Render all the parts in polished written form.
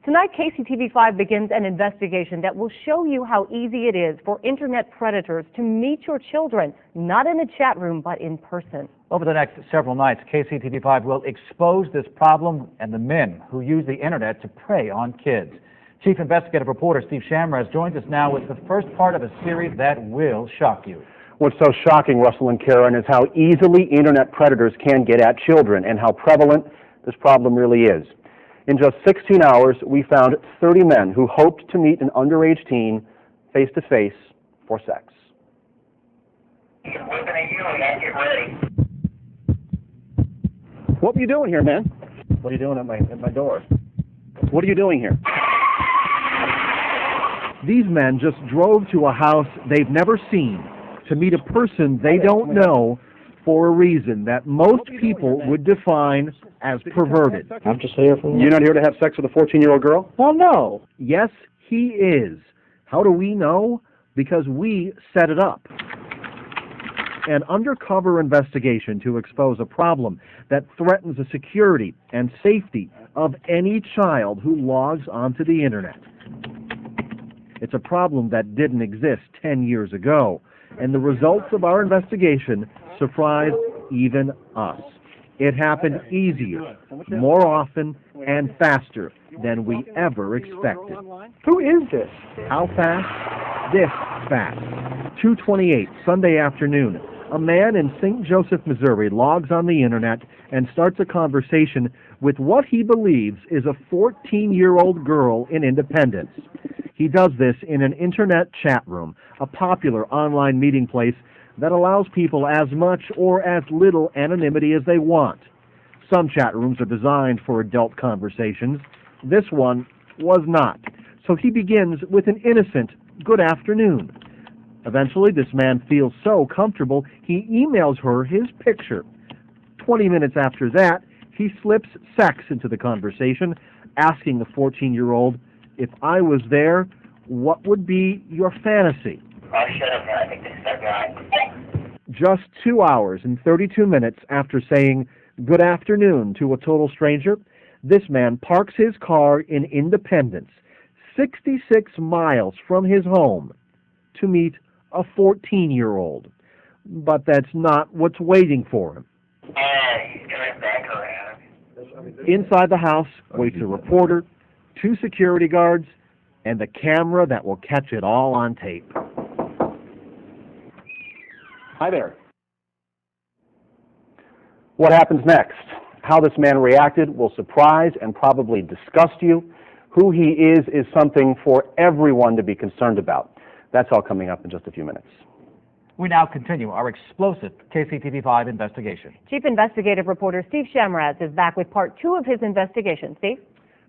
Tonight, KCTV5 begins an investigation that will show you how easy it is for internet predators to meet your children, not in a chat room, but in person. Over the next several nights, KCTV5 will expose this problem and the men who use the internet to prey on kids. Chief Investigative Reporter Steve Shamraz joins us now with the first part of a series that will shock you. What's so shocking, Russell and Karen, is how easily internet predators can get at children and how prevalent this problem really is. In just 16 hours, we found 30 men who hoped to meet an underage teen face-to-face for sex. Looking at you, man. Get ready. What were you doing here, man? What are you doing at my door? What are you doing here? These men just drove to a house they've never seen to meet a person they don't know for a reason that most people would define as perverted. I'm just here for... You're not here to have sex with a 14-year-old girl? Well, no. Yes, he is. How do we know? Because we set it up. An undercover investigation to expose a problem that threatens the security and safety of any child who logs onto the internet. It's a problem that didn't exist 10 years ago, and the results of our investigation surprised even us. It happened easier, more often, and faster than we ever expected. Who is this? How fast? This fast. 2:28, Sunday afternoon. A man in St. Joseph, Missouri logs on the internet and starts a conversation with what he believes is a 14-year-old girl in Independence. He does this in an internet chat room, a popular online meeting place that allows people as much or as little anonymity as they want. Some chat rooms are designed for adult conversations. This one was not. So he begins with an innocent good afternoon. Eventually, this man feels so comfortable, he emails her his picture. 20 minutes after that, he slips sex into the conversation, asking the 14-year-old, "If I was there, what would be your fantasy?" Oh, shut up, man. I think this is that guy. Just 2 hours and 32 minutes after saying good afternoon to a total stranger, this man parks his car in Independence, 66 miles from his home, to meet a 14-year-old. But that's not what's waiting for him. He's coming back around. Inside the house waits a reporter, 2 security guards, and the camera that will catch it all on tape. Hi there. What happens next? How this man reacted will surprise and probably disgust you. Who he is something for everyone to be concerned about. That's all coming up in just a few minutes. We now continue our explosive KCTV5 investigation. Chief Investigative Reporter Steve Shamraz is back with part 2 of his investigation. Steve?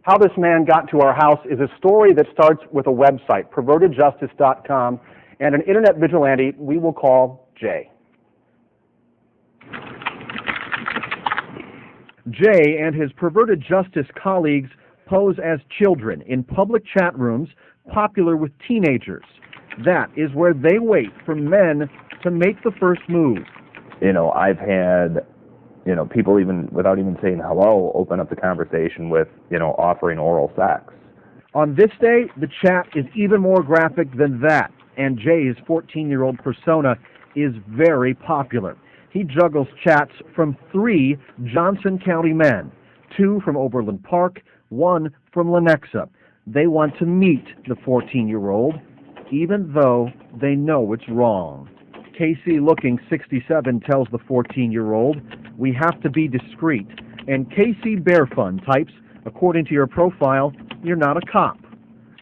How this man got to our house is a story that starts with a website, pervertedjustice.com, and an internet vigilante we will call Jay. Jay and his Perverted Justice colleagues pose as children in public chat rooms popular with teenagers. That is where they wait for men to make the first move. You know, I've had, people even, without even saying hello, open up the conversation with, offering oral sex. On this day, the chat is even more graphic than that, and Jay's 14-year-old persona is very popular. He juggles chats from 3 Johnson County men, 2 from Overland Park, 1 from Lenexa. They want to meet the 14-year-old, even though they know it's wrong. Casey, looking 67, tells the 14-year-old, "We have to be discreet." And Casey Barefun types, "According to your profile, you're not a cop."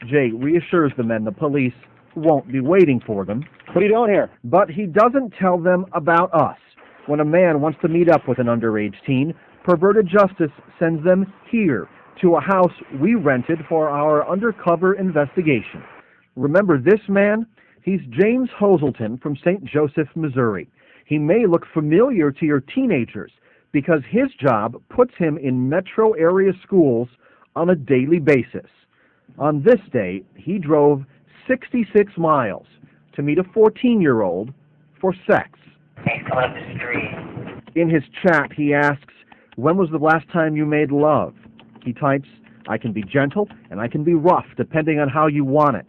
Jay reassures the men the police won't be waiting for them. What are you doing here? But he doesn't tell them about us. When a man wants to meet up with an underage teen, Perverted Justice sends them here, to a house we rented for our undercover investigation. Remember this man? He's James Hoselton from St. Joseph, Missouri. He may look familiar to your teenagers because his job puts him in metro area schools on a daily basis. On this day, he drove 66 miles to meet a 14-year-old for sex. He's coming up the street. In his chat, he asks, "When was the last time you made love?" He types, I can be gentle and I can be rough depending on how you want it.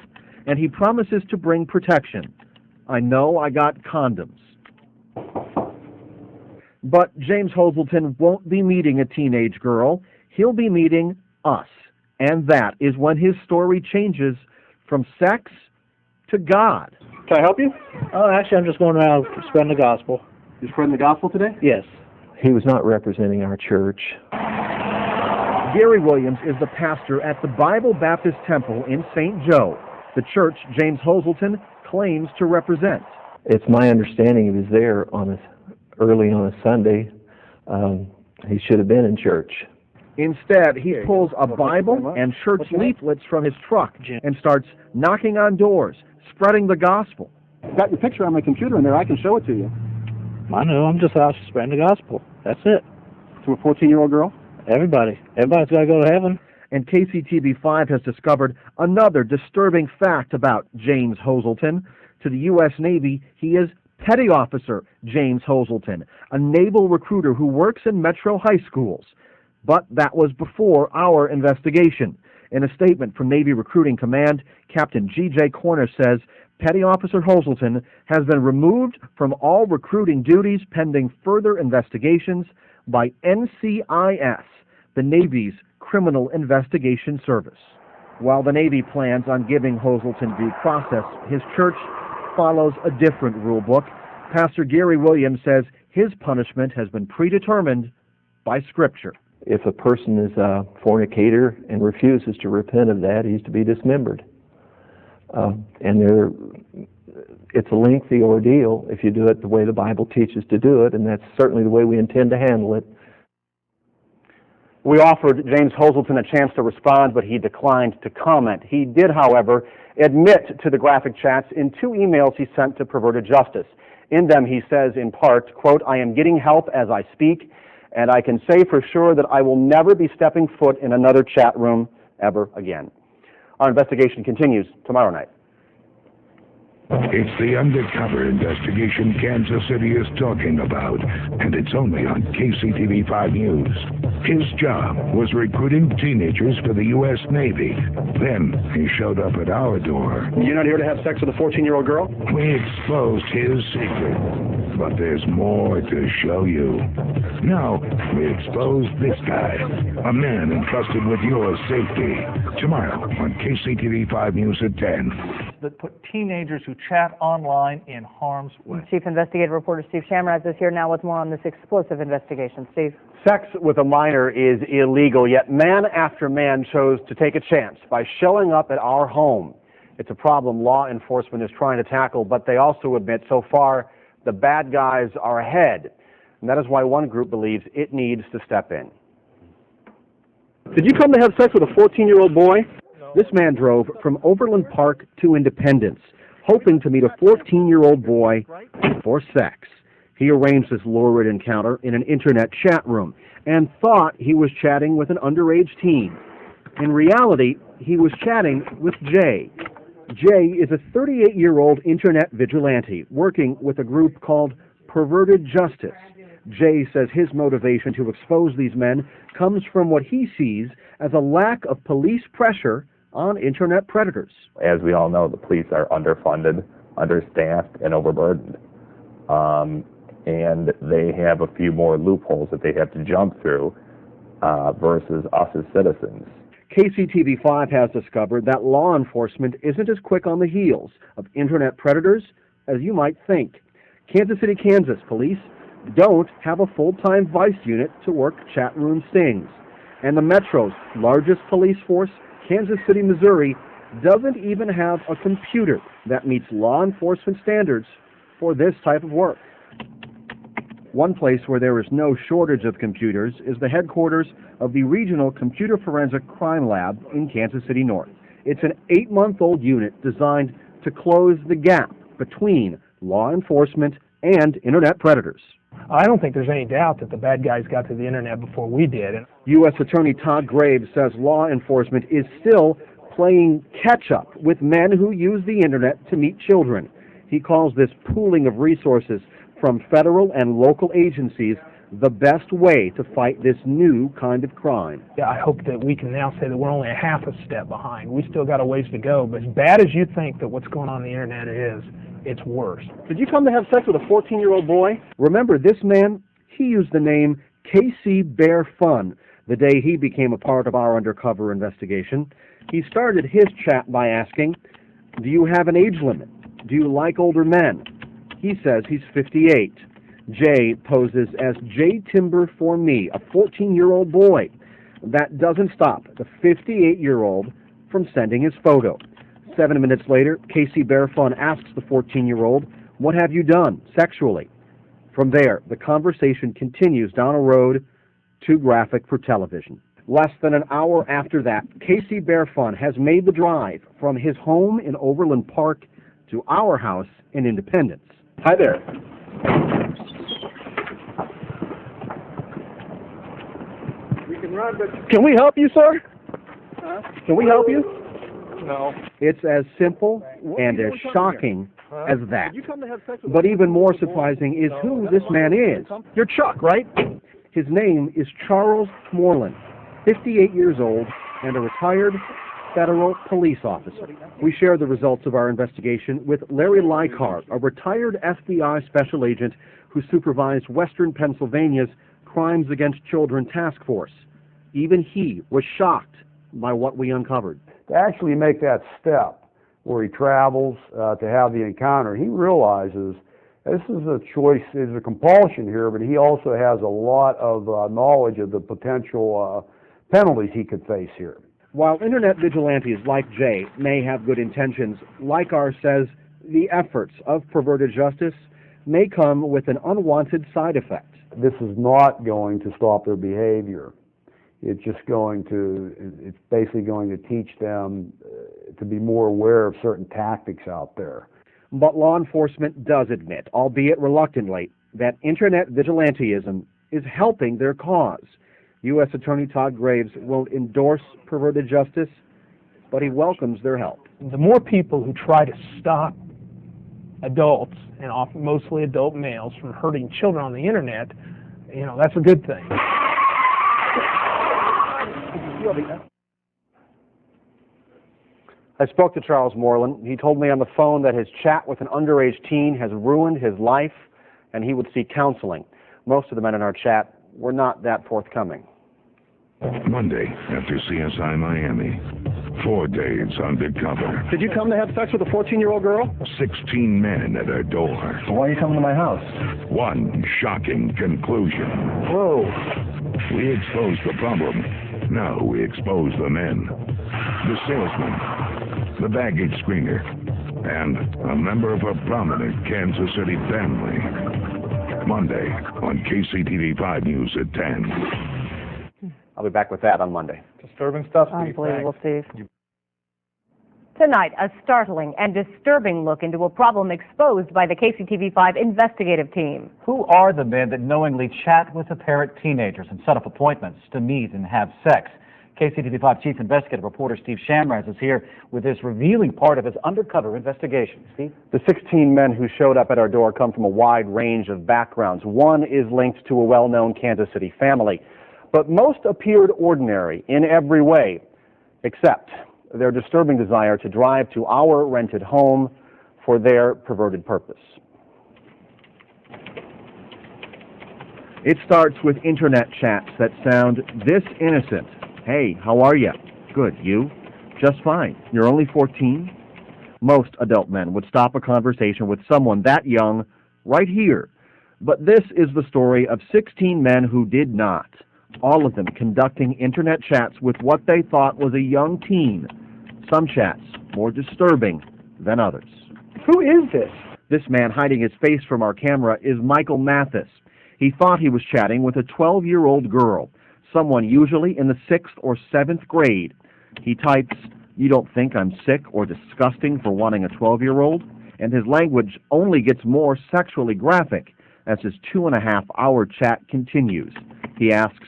And he promises to bring protection. I know I got condoms. But James Hoselton won't be meeting a teenage girl. He'll be meeting us. And that is when his story changes from sex to God. Can I help you? Oh, actually, I'm just going around spreading the gospel. You spreading the gospel today? Yes. He was not representing our church. Gary Williams is the pastor at the Bible Baptist Temple in St. Joe, the church James Hoselton claims to represent. It's my understanding he was there early on a Sunday. He should have been in church. Instead, he pulls a Bible and church leaflets from his truck and starts knocking on doors, spreading the gospel. I've got your picture on my computer in there. I can show it to you. I know, I'm just out spreading the gospel. That's it. To a 14-year-old girl? Everybody's got to go to heaven. And KCTV5 has discovered another disturbing fact about James Hoselton. To the U.S. Navy, he is Petty Officer James Hoselton, a naval recruiter who works in metro high schools. But that was before our investigation. In a statement from Navy Recruiting Command, Captain G.J. Corner says Petty Officer Hoselton has been removed from all recruiting duties pending further investigations by NCIS, the Navy's Criminal Investigation Service. While the Navy plans on giving Hoselton due process, his church follows a different rule book. Pastor Gary Williams says his punishment has been predetermined by Scripture. If a person is a fornicator and refuses to repent of that, he's to be dismembered. It's a lengthy ordeal if you do it the way the Bible teaches to do it, and that's certainly the way we intend to handle it. We offered James Hoselton a chance to respond, but he declined to comment. He did, however, admit to the graphic chats in 2 emails he sent to Perverted Justice. In them, he says, in part, quote, "I am getting help as I speak, and I can say for sure that I will never be stepping foot in another chat room ever again." Our investigation continues tomorrow night. It's the undercover investigation Kansas City is talking about, and it's only on KCTV5 News. His job was recruiting teenagers for the U.S. Navy. Then he showed up at our door. You're not here to have sex with a 14-year-old girl? We exposed his secret, but there's more to show you. Now, we expose this guy, a man entrusted with your safety. Tomorrow on KCTV5 News at 10. That put teenagers who chat online in harm's way. Chief Investigative Reporter Steve Shamraz is here now with more on this explosive investigation. Steve. Sex with a minor is illegal, yet man after man chose to take a chance by showing up at our home. It's a problem law enforcement is trying to tackle, but they also admit so far the bad guys are ahead. And that is why one group believes it needs to step in. Did you come to have sex with a 14-year-old boy? This man drove from Overland Park to Independence, hoping to meet a 14-year-old boy for sex. He arranged this lurid encounter in an internet chat room and thought he was chatting with an underage teen. In reality, he was chatting with Jay. Jay is a 38-year-old internet vigilante working with a group called Perverted Justice. Jay says his motivation to expose these men comes from what he sees as a lack of police pressure on internet predators. As we all know, the police are underfunded, understaffed, and overburdened. And they have a few more loopholes that they have to jump through versus us as citizens. KCTV5 has discovered that law enforcement isn't as quick on the heels of internet predators as you might think. Kansas City, Kansas police don't have a full-time vice unit to work chat room stings. And the Metro's largest police force, Kansas City, Missouri, doesn't even have a computer that meets law enforcement standards for this type of work. One place where there is no shortage of computers is the headquarters of the Regional Computer Forensic Crime Lab in Kansas City North. It's an 8-month-old unit designed to close the gap between law enforcement and internet predators. I don't think there's any doubt that the bad guys got to the internet before we did. U.S. Attorney Todd Graves says law enforcement is still playing catch-up with men who use the internet to meet children. He calls this pooling of resources from federal and local agencies the best way to fight this new kind of crime. Yeah, I hope that we can now say that we're only a half a step behind. We still got a ways to go, but as bad as you think that what's going on the internet is, it's worse. Did you come to have sex with a 14-year-old boy? Remember, this man, he used the name KC Bear Fun the day he became a part of our undercover investigation. He started his chat by asking, "Do you have an age limit? Do you like older men?" He says he's 58. Jay poses as Jay Timber for me, a 14-year-old boy. That doesn't stop the 58-year-old from sending his photo. 7 minutes later, KC Bear Fun asks the 14-year-old, "What have you done sexually?" From there, the conversation continues down a road too graphic for television. Less than an hour after that, KC Bear Fun has made the drive from his home in Overland Park to our house in Independence. Hi there. Can we help you, sir? Can we help you? No. It's as simple and as shocking as that. But even more surprising is who this man is. You're Chuck, right? His name is Charles Moreland, 58 years old and a retired federal police officer. We share the results of our investigation with Larry Leichhardt, a retired FBI special agent who supervised Western Pennsylvania's Crimes Against Children Task Force. Even he was shocked by what we uncovered. To actually make that step where he travels to have the encounter, he realizes this is a choice, there's a compulsion here, but he also has a lot of knowledge of the potential penalties he could face here. While internet vigilantes like Jay may have good intentions, Leichhardt says the efforts of Perverted Justice may come with an unwanted side effect. This is not going to stop their behavior. It's just going to, it's basically going to teach them to be more aware of certain tactics out there. But law enforcement does admit, albeit reluctantly, that internet vigilantism is helping their cause. U.S. Attorney Todd Graves won't endorse Perverted Justice, but he welcomes their help. The more people who try to stop adults, and often mostly adult males, from hurting children on the internet, you know, that's a good thing. I spoke to Charles Moreland. He told me on the phone that his chat with an underage teen has ruined his life and he would seek counseling. Most of the men in our chat were not that forthcoming. Monday, after CSI Miami. 4 days undercover. Did you come to have sex with a 14-year-old girl? 16 men at our door. Why are you coming to my house? One shocking conclusion. Whoa. We exposed the problem. Now we expose the men. The salesman, the baggage screener, and a member of a prominent Kansas City family. Monday on KCTV 5 News at 10. I'll be back with that on Monday. Disturbing stuff. Unbelievable, Steve. Tonight, a startling and disturbing look into a problem exposed by the KCTV5 investigative team. Who are the men that knowingly chat with apparent teenagers and set up appointments to meet and have sex? KCTV5 Chief Investigative Reporter Steve Shamraz is here with this revealing part of his undercover investigation. Steve? The 16 men who showed up at our door come from a wide range of backgrounds. One is linked to a well-known Kansas City family. But most appeared ordinary in every way, except their disturbing desire to drive to our rented home for their perverted purpose. It starts with internet chats that sound this innocent. Hey, how are you? Good, you? Just fine. You're only 14? Most adult men would stop a conversation with someone that young right here. But this is the story of 16 men who did not. All of them conducting internet chats with what they thought was a young teen. Some chats more disturbing than others. Who is this? This man hiding his face from our camera is Michael Mathis. He thought he was chatting with a 12-year-old girl, someone usually in the 6th or 7th grade. He types, "You don't think I'm sick or disgusting for wanting a 12-year-old?" And his language only gets more sexually graphic as his 2.5-hour chat continues. He asks,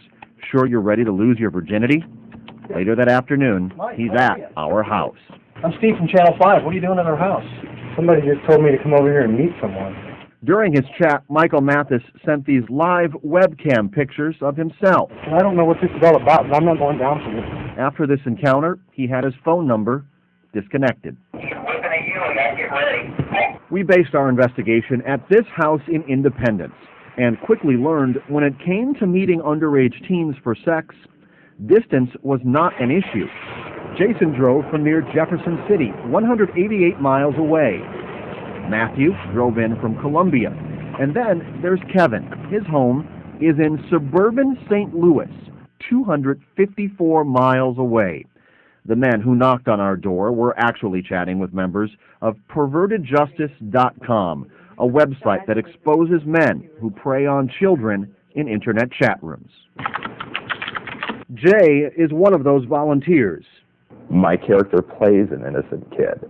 "Sure you're ready to lose your virginity?" Later that afternoon, he's at our house. I'm Steve from Channel 5. What are you doing at our house? Somebody just told me to come over here and meet someone. During his chat, Michael Mathis sent these live webcam pictures of himself. I don't know what this is all about, but I'm not going down for this. After this encounter, he had his phone number disconnected. We based our investigation at this house in Independence and quickly learned when it came to meeting underage teens for sex, distance was not an issue. Jason drove from near Jefferson City, 188 miles away. Matthew drove in from Columbia. And then there's Kevin. His home is in suburban St. Louis, 254 miles away. The men who knocked on our door were actually chatting with members of PervertedJustice.com, a website that exposes men who prey on children in internet chat rooms. Jay is one of those volunteers. My character plays an innocent kid,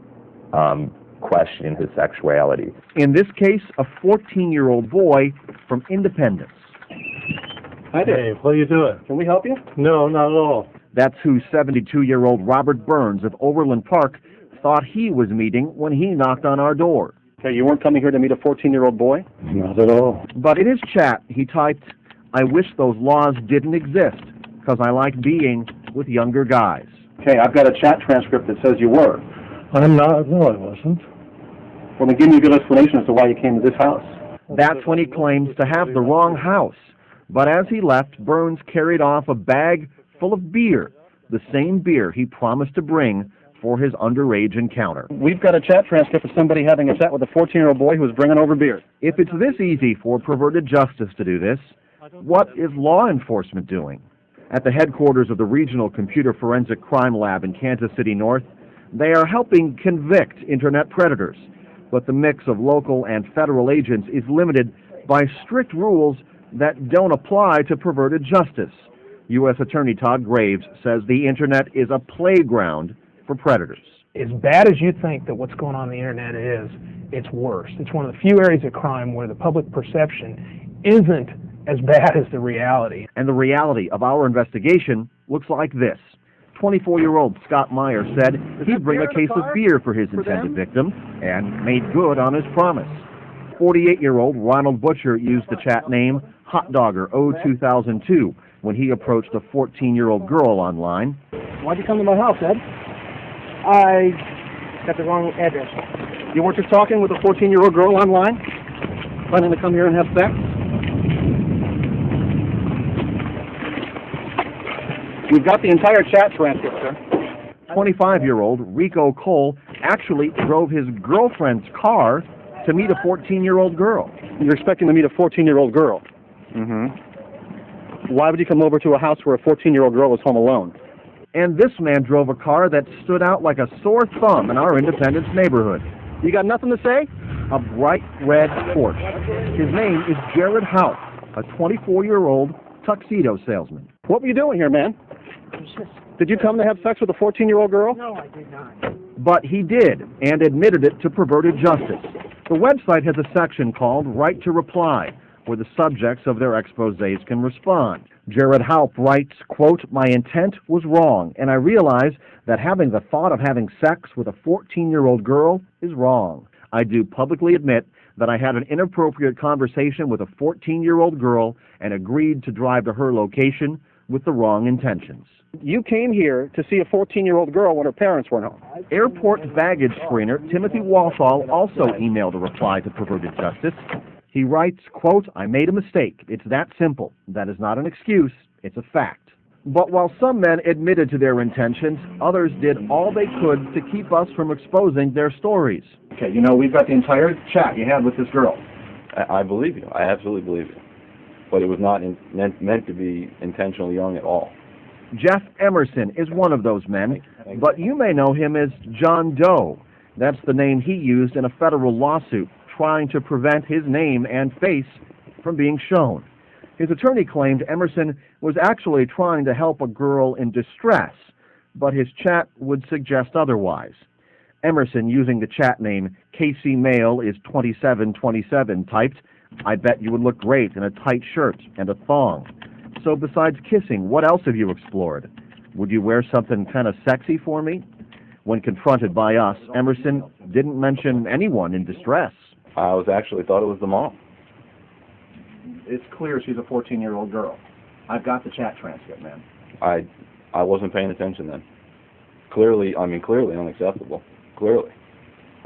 questioning his sexuality. In this case, a 14-year-old boy from Independence. Hi, Dave. What are you doing? Can we help you? No, not at all. That's who 72-year-old Robert Burns of Overland Park thought he was meeting when he knocked on our door. Okay, you weren't coming here to meet a 14-year-old boy? Not at all. But in his chat, he typed, "I wish those laws didn't exist, because I like being with younger guys." Okay, I've got a chat transcript that says you were. I'm not. No, I wasn't. Well, then give me a good explanation as to why you came to this house. That's when he claims to have the wrong house. But as he left, Burns carried off a bag full of beer, the same beer he promised to bring for his underage encounter. We've got a chat transcript of somebody having a chat with a 14-year-old boy who was bringing over beer. If it's this easy for Perverted Justice to do this, what is law enforcement doing? At the headquarters of the Regional Computer Forensic Crime Lab in Kansas City North, they are helping convict internet predators. But the mix of local and federal agents is limited by strict rules that don't apply to Perverted Justice. U.S. Attorney Todd Graves says the internet is a playground for predators. As bad as you think that what's going on the internet is, it's worse. It's one of the few areas of crime where the public perception isn't as bad as the reality. And the reality of our investigation looks like this. 24-year-old Scott Meyer said he'd bring a case of beer for his intended victim and made good on his promise. 48-year-old Ronald Butcher used the chat name HotDogger02002 when he approached a 14-year-old girl online. Why'd you come to my house, Ed? I got the wrong address. You weren't just talking with a 14-year-old girl online? Planning to come here and have sex? We've got the entire chat transcript, sir. 25-year-old Rico Cole actually drove his girlfriend's car to meet a 14-year-old girl. You're expecting to meet a 14-year-old girl? Mm-hmm. Why would you come over to a house where a 14-year-old girl was home alone? And this man drove a car that stood out like a sore thumb in our Independence neighborhood. You got nothing to say? A bright red Porsche. His name is Jared House, a 24-year-old tuxedo salesman. What were you doing here, man? Did you come to have sex with a 14-year-old girl? No, I did not. But he did, and admitted it to Perverted Justice. The website has a section called Right to Reply, where the subjects of their exposés can respond. Jared Haupt writes, quote, "My intent was wrong, and I realize that having the thought of having sex with a 14-year-old girl is wrong. I do publicly admit that I had an inappropriate conversation with a 14-year-old girl and agreed to drive to her location with the wrong intentions." You came here to see a 14-year-old girl when her parents weren't home. Airport baggage screener Timothy Walthall also emailed a reply to Perverted Justice. He writes, quote, "I made a mistake. It's that simple. That is not an excuse. It's a fact." But while some men admitted to their intentions, others did all they could to keep us from exposing their stories. Okay, you know, we've got the entire chat you had with this girl. I believe you. I absolutely believe you. But it was not meant to be intentionally young at all. Jeff Emerson is one of those men, but you may know him as John Doe. That's the name he used in a federal lawsuit trying to prevent his name and face from being shown. His attorney claimed Emerson was actually trying to help a girl in distress, but his chat would suggest otherwise. Emerson, using the chat name Casey Mail is 2727, typed, "I bet you would look great in a tight shirt and a thong. So besides kissing, what else have you explored? Would you wear something kind of sexy for me?" When confronted by us, Emerson didn't mention anyone in distress. I thought it was the mom. It's clear she's a 14-year-old girl. I've got the chat transcript, man. I wasn't paying attention then. Clearly unacceptable. Clearly.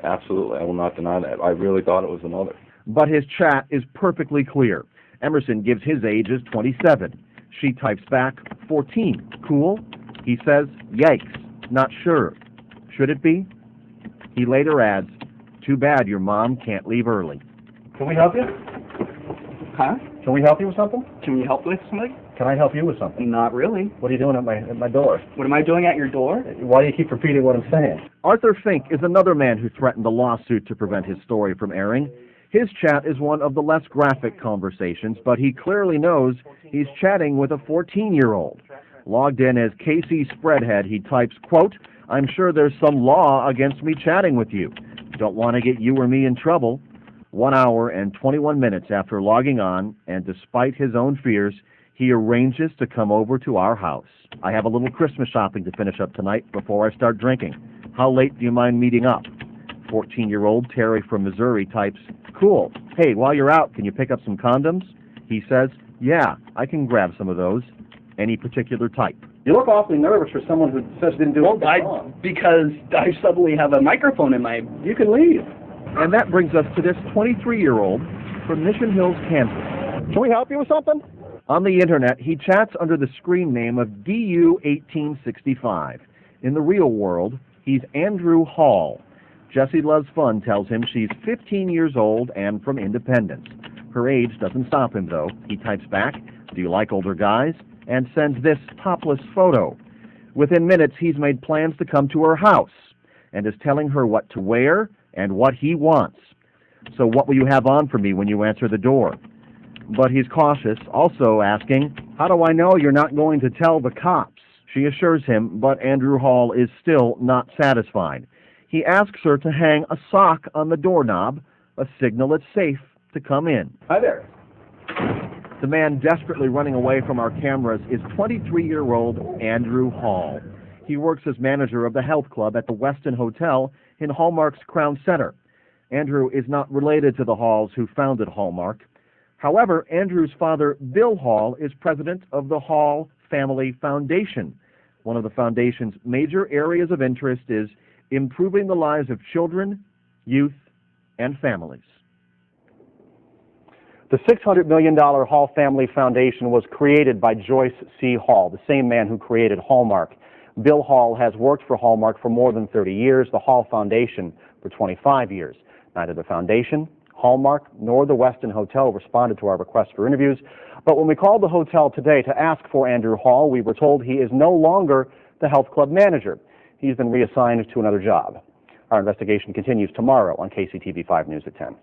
Absolutely. I will not deny that. I really thought it was the mother. But his chat is perfectly clear. Emerson gives his age as 27. She types back, 14. Cool? He says, yikes. Not sure. Should it be? He later adds, too bad your mom can't leave early. Can we help you? Huh? Can we help you with something? Can you help with something? Can I help you with something? Not really. What are you doing at my door? What am I doing at your door? Why do you keep repeating what I'm saying? Arthur Fink is another man who threatened a lawsuit to prevent his story from airing. His chat is one of the less graphic conversations, but he clearly knows he's chatting with a 14-year-old. Logged in as Casey Spreadhead, he types, quote, I'm sure there's some law against me chatting with you. Don't want to get you or me in trouble. 1 hour and 21 minutes after logging on, and despite his own fears, he arranges to come over to our house. I have a little Christmas shopping to finish up tonight before I start drinking. How late do you mind meeting up? 14-year-old Terry from Missouri types, cool. Hey, while you're out, can you pick up some condoms? He says, yeah, I can grab some of those. Any particular type? You look awfully nervous for someone who says you didn't do it. Because I suddenly have a microphone in my... You can leave. And that brings us to this 23-year-old from Mission Hills, Kansas. Can we help you with something? On the internet, he chats under the screen name of DU1865. In the real world, he's Andrew Hall. Jessie Loves Fun tells him she's 15 years old and from Independence. Her age doesn't stop him, though. He types back, do you like older guys? And sends this topless photo. Within minutes, he's made plans to come to her house and is telling her what to wear and what he wants. So what will you have on for me when you answer the door? But he's cautious, also asking, how do I know you're not going to tell the cops? She assures him, but Andrew Hall is still not satisfied. He asks her to hang a sock on the doorknob, a signal it's safe to come in. Hi there. The man desperately running away from our cameras is 23-year-old Andrew Hall. He works as manager of the health club at the Westin Hotel in Hallmark's Crown Center. Andrew is not related to the Halls who founded Hallmark. However, Andrew's father, Bill Hall, is president of the Hall Family Foundation. One of the foundation's major areas of interest is improving the lives of children, youth, and families. The $600 million Hall Family Foundation was created by Joyce C. Hall, the same man who created Hallmark. Bill Hall has worked for Hallmark for more than 30 years, the Hall Foundation for 25 years. Neither the foundation, Hallmark, nor the Westin Hotel responded to our request for interviews. But when we called the hotel today to ask for Andrew Hall, we were told he is no longer the health club manager. He's been reassigned to another job. Our investigation continues tomorrow on KCTV 5 News at 10.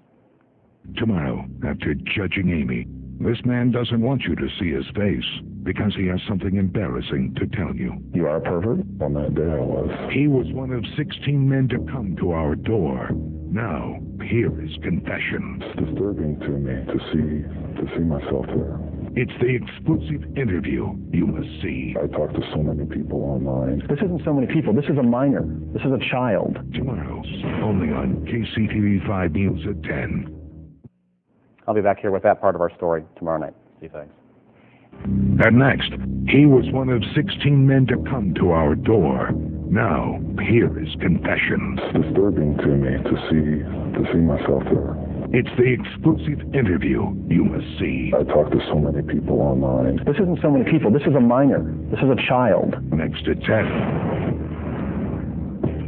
Tomorrow, after judging Amy, this man doesn't want you to see his face because he has something embarrassing to tell you. You are a pervert? On that day I was. He was one of 16 men to come to our door. Now, here is confession. It's disturbing to me to see myself there. It's the exclusive interview you must see. I talked to so many people online. This isn't so many people. This is a minor. This is a child. Tomorrow, only on KCTV 5 News at 10. I'll be back here with that part of our story tomorrow night. Steve, thanks. And next, he was one of 16 men to come to our door. Now, here is confession. It's disturbing to me to see myself there. It's the exclusive interview you must see. I talked to so many people online. This isn't so many people. This is a minor. This is a child. Next at 10.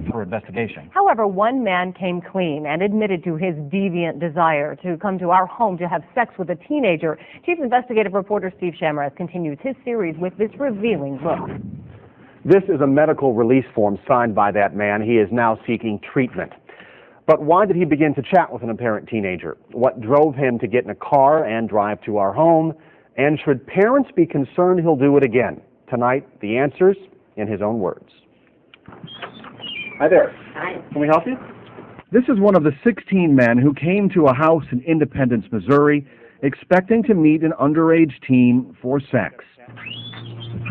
For investigation. However, one man came clean and admitted to his deviant desire to come to our home to have sex with a teenager. Chief investigative reporter Steve Shamras continues his series with this revealing look. This is a medical release form signed by that man. He is now seeking treatment. But why did he begin to chat with an apparent teenager? What drove him to get in a car and drive to our home? And should parents be concerned he'll do it again? Tonight, the answers in his own words. Hi there. Hi. Can we help you? This is one of the 16 men who came to a house in Independence, Missouri, expecting to meet an underage teen for sex.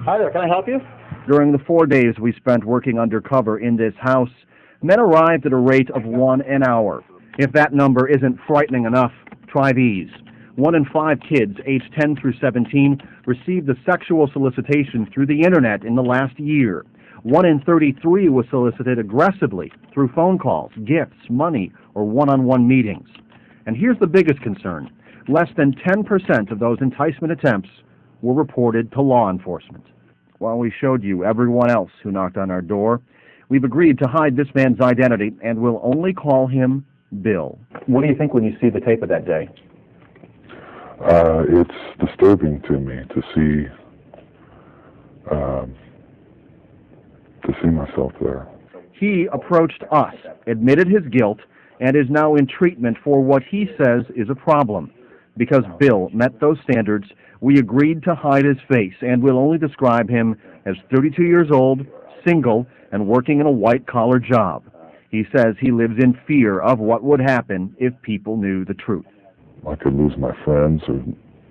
Hi there. Can I help you? During the 4 days we spent working undercover in this house, men arrived at a rate of 1 an hour. If that number isn't frightening enough, try these. 1 in 5 kids aged 10 through 17 received a sexual solicitation through the internet in the last year. 1 in 33 was solicited aggressively through phone calls, gifts, money, or one-on-one meetings. And here's the biggest concern. Less than 10% of those enticement attempts were reported to law enforcement. While we showed you everyone else who knocked on our door, we've agreed to hide this man's identity and will only call him Bill. What do you think when you see the tape of that day? It's disturbing to me to see myself there. He approached us, admitted his guilt, and is now in treatment for what he says is a problem. Because Bill met those standards, we agreed to hide his face and will only describe him as 32 years old, single, and working in a white-collar job. He says he lives in fear of what would happen if people knew the truth. I could lose my friends or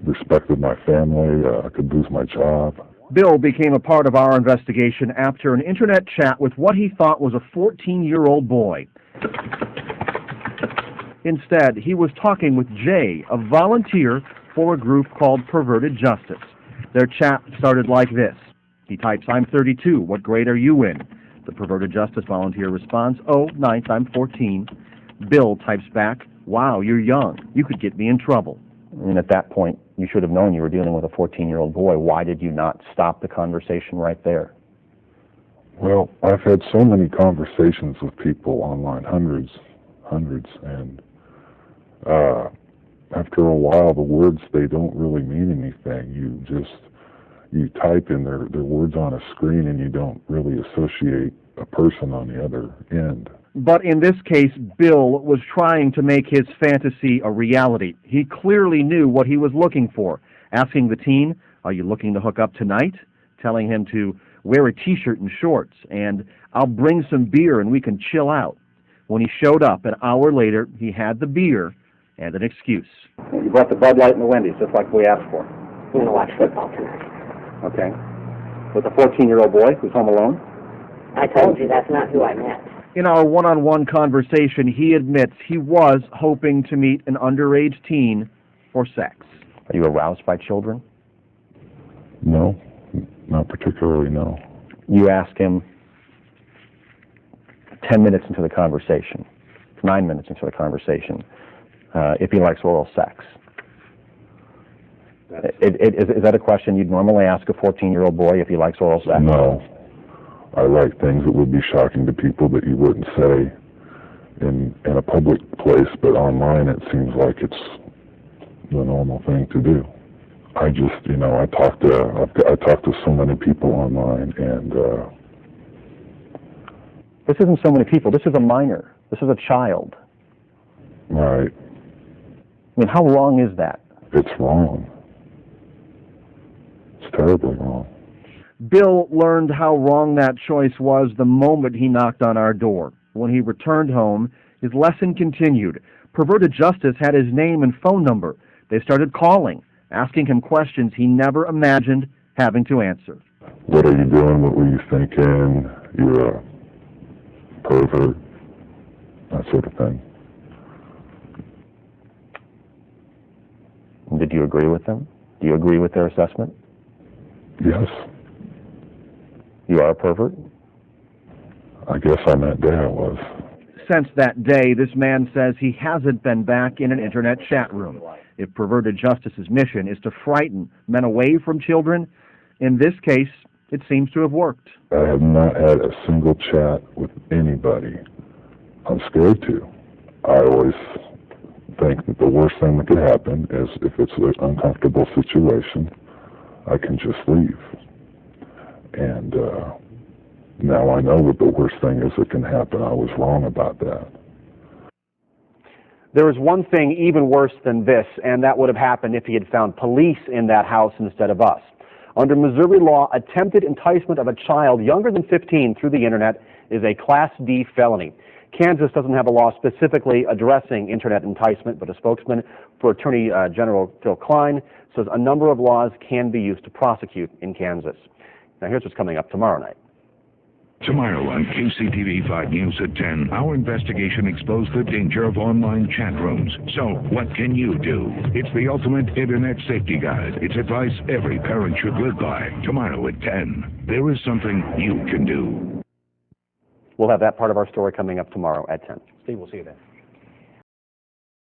respect of my family. I could lose my job. Bill became a part of our investigation after an internet chat with what he thought was a 14-year-old boy. Instead, he was talking with Jay, a volunteer for a group called Perverted Justice. Their chat started like this. He types, "I'm 32. What grade are you in?" The Perverted Justice volunteer responds, "Oh, ninth, I'm 14. Bill types back, "Wow, you're young. You could get me in trouble." And at that point, you should have known you were dealing with a 14-year-old boy. Why did you not stop the conversation right there? Well, I've had so many conversations with people online, hundreds, and after a while, the words, they don't really mean anything. You type in their words on a screen and you don't really associate a person on the other end. But in this case, Bill was trying to make his fantasy a reality. He clearly knew what he was looking for, asking the teen, "Are you looking to hook up tonight?" Telling him to wear a t-shirt and shorts, and "I'll bring some beer and we can chill out." When he showed up an hour later, he had the beer and an excuse. You brought the Bud Light and the Wendy's, just like we asked for. I'm going to watch football tonight. Okay. With a 14-year-old boy who's home alone? I told you that's not who I met. In our one-on-one conversation, he admits he was hoping to meet an underage teen for sex. Are you aroused by children? No, not particularly, no. You ask him 10 minutes into the conversation, 9 minutes into the conversation, if he likes oral sex. Is that a question you'd normally ask a 14-year-old boy if he likes oral sex? No. I like things that would be shocking to people that you wouldn't say in a public place, but online it seems like it's the normal thing to do. I just, I talk to so many people online, and this isn't so many people. This is a minor. This is a child. Right. I mean, how wrong is that? It's wrong. It's terribly wrong. Bill learned how wrong that choice was the moment he knocked on our door. When he returned home, his lesson continued. Perverted Justice had his name and phone number. They started calling, asking him questions he never imagined having to answer. What are you doing? What were you thinking? You're a pervert. That sort of thing. Did you agree with them? Do you agree with their assessment? Yes. You are a pervert? I guess on that day I was. Since that day, this man says he hasn't been back in an internet chat room. If Perverted Justice's mission is to frighten men away from children, in this case, it seems to have worked. I have not had a single chat with anybody. I'm scared to. I always think that the worst thing that could happen is if it's an uncomfortable situation, I can just leave. And now I know that the worst thing is that can happen. I was wrong about that. There is one thing even worse than this, and that would have happened if he had found police in that house instead of us. Under Missouri law, attempted enticement of a child younger than 15 through the internet is a Class D felony. Kansas doesn't have a law specifically addressing internet enticement, but a spokesman for Attorney General Phil Klein says a number of laws can be used to prosecute in Kansas. Now here's what's coming up tomorrow night. Tomorrow on KCTV 5 News at 10, our investigation exposed the danger of online chat rooms. So, what can you do? It's the ultimate internet safety guide. It's advice every parent should live by. Tomorrow at 10, there is something you can do. We'll have that part of our story coming up tomorrow at 10. Steve, we'll see you then.